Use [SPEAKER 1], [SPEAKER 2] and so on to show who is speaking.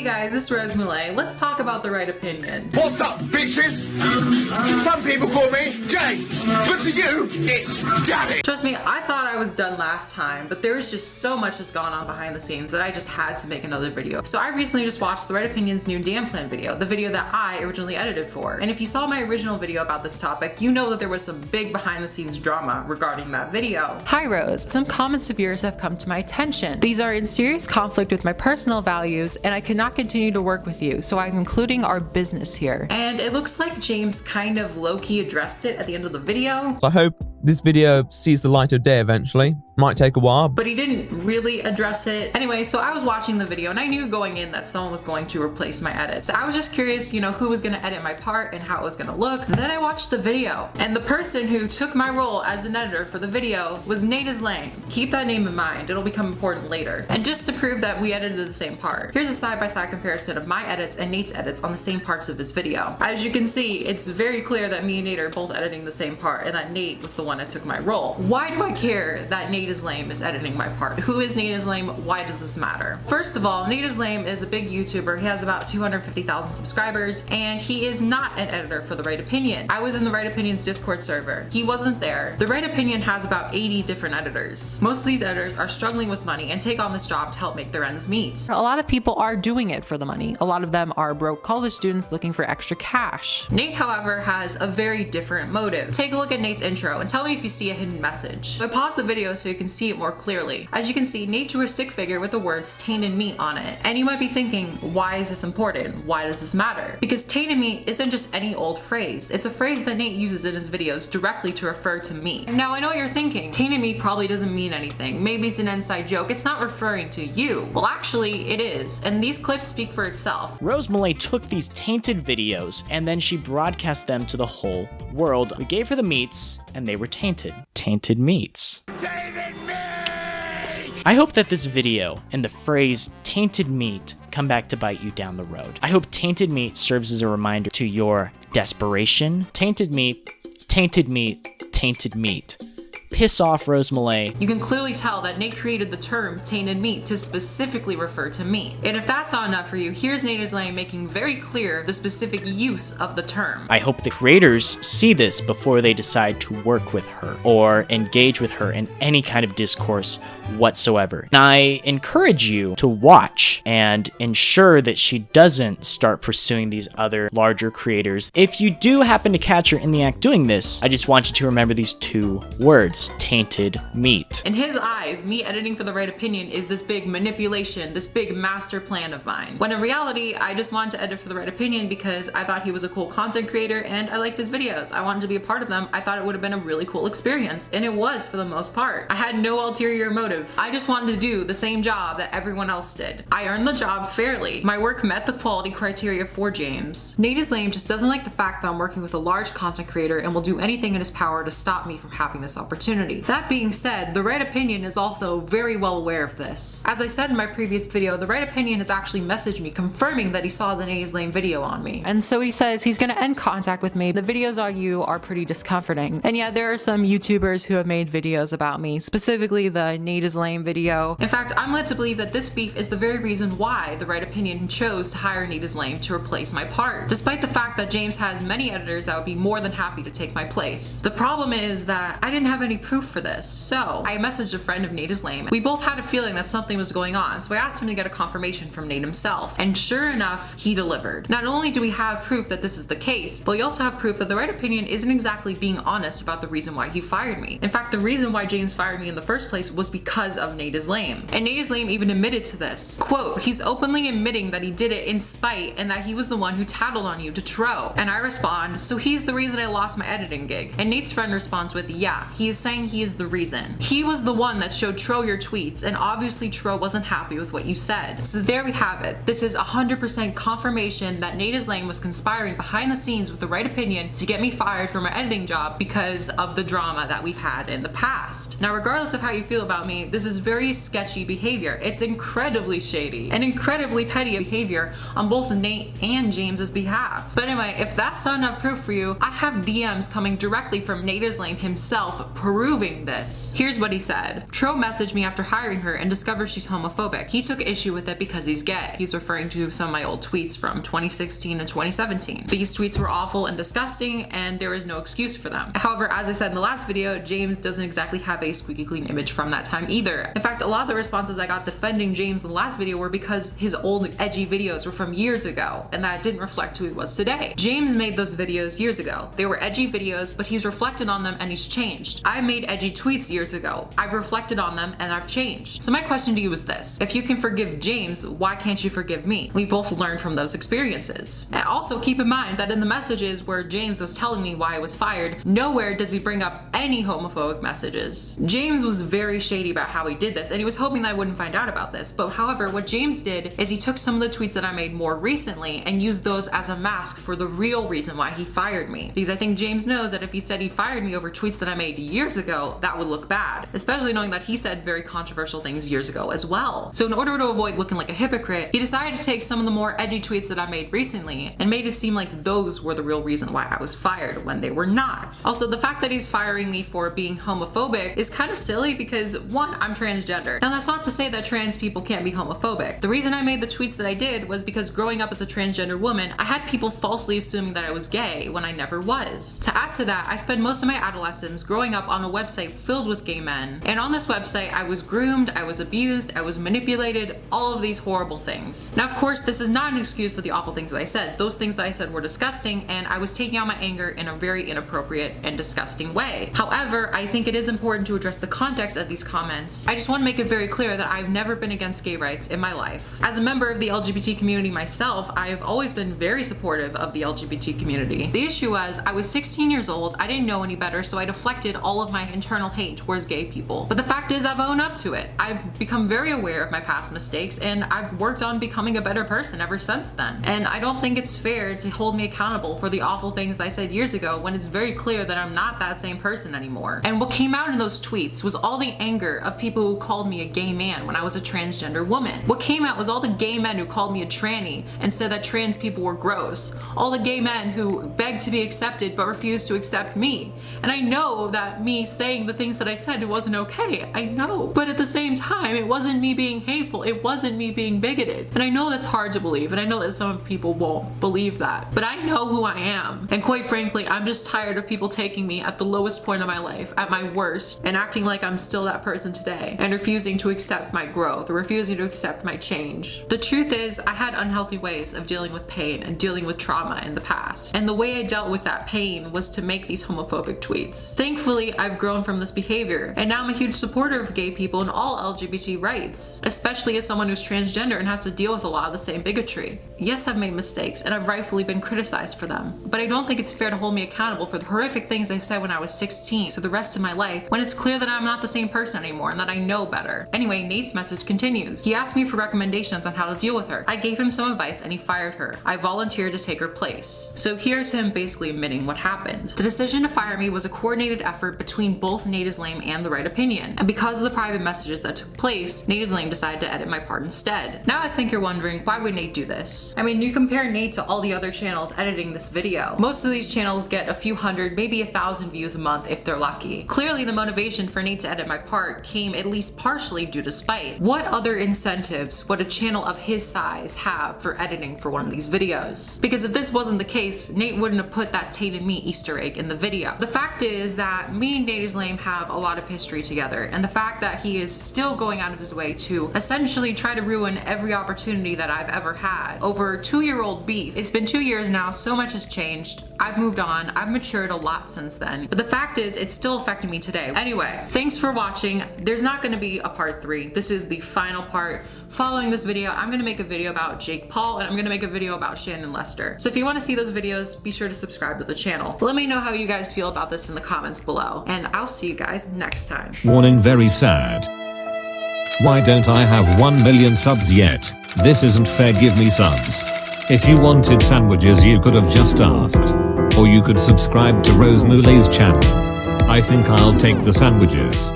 [SPEAKER 1] guys, it's NateisLame. Let's talk about the right opinion.
[SPEAKER 2] What's up, bitches? Some people call me James, but to you, it's Daddy.
[SPEAKER 1] Trust me, I thought I was done last time, but there was just so much that's gone on behind the scenes that I just had to make another video. So I recently just watched the Right Opinion's new Dan Plan video, the video that I originally edited for. And if you saw my original video about this topic, you know that there was some big behind the scenes drama regarding that video.
[SPEAKER 3] Hi Rose, some comments of yours have come to my attention. These are in serious conflict with my personal values and I cannot continue to work with you, so I'm including our business here.
[SPEAKER 1] And it looks like James kind of low-key addressed it at the end of the video.
[SPEAKER 4] I hope this video sees the light of day eventually. Might take a while,
[SPEAKER 1] but he didn't really address it. Anyway, so I was watching the video and I knew going in that someone was going to replace my edits. So I was just curious, who was gonna edit my part and how it was gonna look. And then I watched the video and the person who took my role as an editor for the video was NateisLame. Keep that name in mind, it'll become important later. And just to prove that we edited the same part, here's a side-by-side comparison of my edits and Nate's edits on the same parts of this video. As you can see, it's very clear that me and Nate are both editing the same part and that Nate was the one that took my role. Why do I care that NateisLame is editing my part? Who is NateisLame? Why does this matter? First of all, NateisLame is a big YouTuber. He has about 250,000 subscribers and he is not an editor for The Right Opinion. I was in The Right Opinion's Discord server. He wasn't there. The Right Opinion has about 80 different editors. Most of these editors are struggling with money and take on this job to help make their ends meet.
[SPEAKER 3] A lot of people are doing it for the money. A lot of them are broke college students looking for extra cash.
[SPEAKER 1] Nate, however, has a very different motive. Take a look at Nate's intro and tell me if you see a hidden message. I paused the video so you can see it more clearly. As you can see, Nate drew a stick figure with the words tainted meat on it. And you might be thinking, why is this important? Why does this matter? Because tainted meat isn't just any old phrase. It's a phrase that Nate uses in his videos directly to refer to meat. Now I know what you're thinking. Tainted meat probably doesn't mean anything. Maybe it's an inside joke. It's not referring to you. Well, actually it is. And these clips speak for itself.
[SPEAKER 5] Rose Malay took these tainted videos and then she broadcast them to the whole world. We gave her the meats and they were tainted. Tainted meats. I hope that this video and the phrase tainted meat come back to bite you down the road. I hope tainted meat serves as a reminder to your desperation. Tainted meat, tainted meat, tainted meat. Piss off, Rose Malay.
[SPEAKER 1] You can clearly tell that Nate created the term tainted meat to specifically refer to meat. And if that's not enough for you, here's NateisLame making very clear the specific use of the term.
[SPEAKER 5] I hope the creators see this before they decide to work with her or engage with her in any kind of discourse whatsoever. And I encourage you to watch and ensure that she doesn't start pursuing these other larger creators. If you do happen to catch her in the act doing this, I just want you to remember these two words. Tainted meat.
[SPEAKER 1] In his eyes, me editing for The Right Opinion is this big manipulation, this big master plan of mine. When in reality, I just wanted to edit for The Right Opinion because I thought he was a cool content creator and I liked his videos. I wanted to be a part of them. I thought it would have been a really cool experience, and it was for the most part. I had no ulterior motive. I just wanted to do the same job that everyone else did. I earned the job fairly. My work met the quality criteria for James. NateisLame just doesn't like the fact that I'm working with a large content creator and will do anything in his power to stop me from having this opportunity. That being said, The Right Opinion is also very well aware of this. As I said in my previous video, The Right Opinion has actually messaged me confirming that he saw the NateisLame video on me.
[SPEAKER 3] And so he says he's gonna end contact with me. The videos on you are pretty discomforting. And yeah, there are some YouTubers who have made videos about me, specifically the NateisLame video.
[SPEAKER 1] In fact, I'm led to believe that this beef is the very reason why The Right Opinion chose to hire NateisLame to replace my part, despite the fact that James has many editors that would be more than happy to take my place. The problem is that I didn't have any proof for this, so I messaged a friend of NateisLame. We both had a feeling that something was going on, so I asked him to get a confirmation from Nate himself, and sure enough, he delivered. Not only do we have proof that this is the case, but we also have proof that The Right Opinion isn't exactly being honest about the reason why he fired me. In fact, the reason why James fired me in the first place was because of NateisLame. And NateisLame even admitted to this. Quote, he's openly admitting that he did it in spite and that he was the one who tattled on you to Tro. And I respond, so he's the reason I lost my editing gig. And Nate's friend responds with, yeah, he is saying he is the reason. He was the one that showed Tro your tweets, and obviously Tro wasn't happy with what you said. So there we have it. This is 100% confirmation that NateisLame was conspiring behind the scenes with The Right Opinion to get me fired from my editing job because of the drama that we've had in the past. Now, regardless of how you feel about me, me, this is very sketchy behavior. It's incredibly shady and incredibly petty behavior on both Nate and James's behalf. But anyway, if that's not enough proof for you, I have DMs coming directly from NateisLame himself proving this. Here's what he said. Tro messaged me after hiring her and discovered she's homophobic. He took issue with it because he's gay. He's referring to some of my old tweets from 2016 and 2017. These tweets were awful and disgusting, and there is no excuse for them. However, as I said in the last video, James doesn't exactly have a squeaky clean image from that time either. In fact, a lot of the responses I got defending James in the last video were because his old edgy videos were from years ago, and that didn't reflect who he was today. James made those videos years ago. They were edgy videos, but he's reflected on them and he's changed. I made edgy tweets years ago. I've reflected on them and I've changed. So my question to you is this: if you can forgive James, why can't you forgive me? We both learned from those experiences. And also keep in mind that in the messages where James was telling me why I was fired, nowhere does he bring up any homophobic messages. James was very shady about how he did this, and he was hoping that I wouldn't find out about this. But however, what James did is he took some of the tweets that I made more recently and used those as a mask for the real reason why he fired me. Because I think James knows that if he said he fired me over tweets that I made years ago, that would look bad, especially knowing that he said very controversial things years ago as well. So in order to avoid looking like a hypocrite, he decided to take some of the more edgy tweets that I made recently and made it seem like those were the real reason why I was fired when they were not. Also, the fact that he's firing me for being homophobic is kind of silly because, one, I'm transgender. Now that's not to say that trans people can't be homophobic. The reason I made the tweets that I did was because growing up as a transgender woman, I had people falsely assuming that I was gay when I never was. To add to that, I spent most of my adolescence growing up on a website filled with gay men, and on this website I was groomed, I was abused, I was manipulated, all of these horrible things. Now of course this is not an excuse for the awful things that I said. Those things that I said were disgusting, and I was taking out my anger in a very inappropriate and disgusting way. However, I think it is important to address the context of these comments. I just want to make it very clear that I've never been against gay rights in my life. As a member of the LGBT community myself, I have always been very supportive of the LGBT community. The issue was, I was 16 years old, I didn't know any better, so I deflected all of my internal hate towards gay people. But the fact is, I've owned up to it. I've become very aware of my past mistakes, and I've worked on becoming a better person ever since then. And I don't think it's fair to hold me accountable for the awful things I said years ago when it's very clear that I'm not that same person anymore. And what came out in those tweets was all the anger of people who called me a gay man when I was a transgender woman. What came out was all the gay men who called me a tranny and said that trans people were gross. All the gay men who begged to be accepted but refused to accept me. And I know that me saying the things that I said, it wasn't okay. I know. But at the same time, it wasn't me being hateful. It wasn't me being bigoted. And I know that's hard to believe, and I know that some people won't believe that. But I know who I am. And quite frankly, I'm just tired of people taking me at the lowest point of my life, at my worst, and acting like I'm still that person today, and refusing to accept my growth, or refusing to accept my change. The truth is, I had unhealthy ways of dealing with pain and dealing with trauma in the past. And the way I dealt with that pain was to make these homophobic tweets. Thankfully, I've grown from this behavior, and now I'm a huge supporter of gay people and all LGBT rights, especially as someone who's transgender and has to deal with a lot of the same bigotry. Yes, I've made mistakes, and I've rightfully been criticized for them, but I don't think it's fair to hold me accountable for the horrific things I said when I was 16 so the rest of my life, when it's clear that I'm not the same person anymore and that I know better. Anyway, Nate's message continues. He asked me for recommendations on how to deal with her. I gave him some advice and he fired her. I volunteered to take her place. So here's him basically admitting what happened. The decision to fire me was a coordinated effort between both NateisLame and The Right Opinion, and because of the private messages that took place, NateisLame decided to edit my part instead. Now I think you're wondering, why would Nate do this? I mean, you compare Nate to all the other channels editing this video. Most of these channels get a few hundred, maybe 1,000 views a month if they're lucky. Clearly the motivation for Nate to edit my part came at least partially due to spite. What other incentives would a channel of his size have for editing for one of these videos? Because if this wasn't the case, Nate wouldn't have put that Tate and me Easter egg in the video. The fact is that me and NateisLame have a lot of history together, and the fact that he is still going out of his way to essentially try to ruin every opportunity that I've ever had over 2-year-old beef. It's been 2 years now, so much has changed. I've moved on, I've matured a lot since then, but the fact is it's still affecting me today. Anyway, thanks for watching. There's not going to be a part 3. This is the final part. Following this video, I'm going to make a video about Jake Paul, and I'm going to make a video about Shannon Lester. So if you want to see those videos, be sure to subscribe to the channel. Let me know how you guys feel about this in the comments below, and I'll see you guys next time.
[SPEAKER 6] Warning, very sad. Why don't I have 1 million subs yet? This isn't fair, give me subs. If you wanted sandwiches you could have just asked. Or you could subscribe to Rose Moulet's channel. I think I'll take the sandwiches.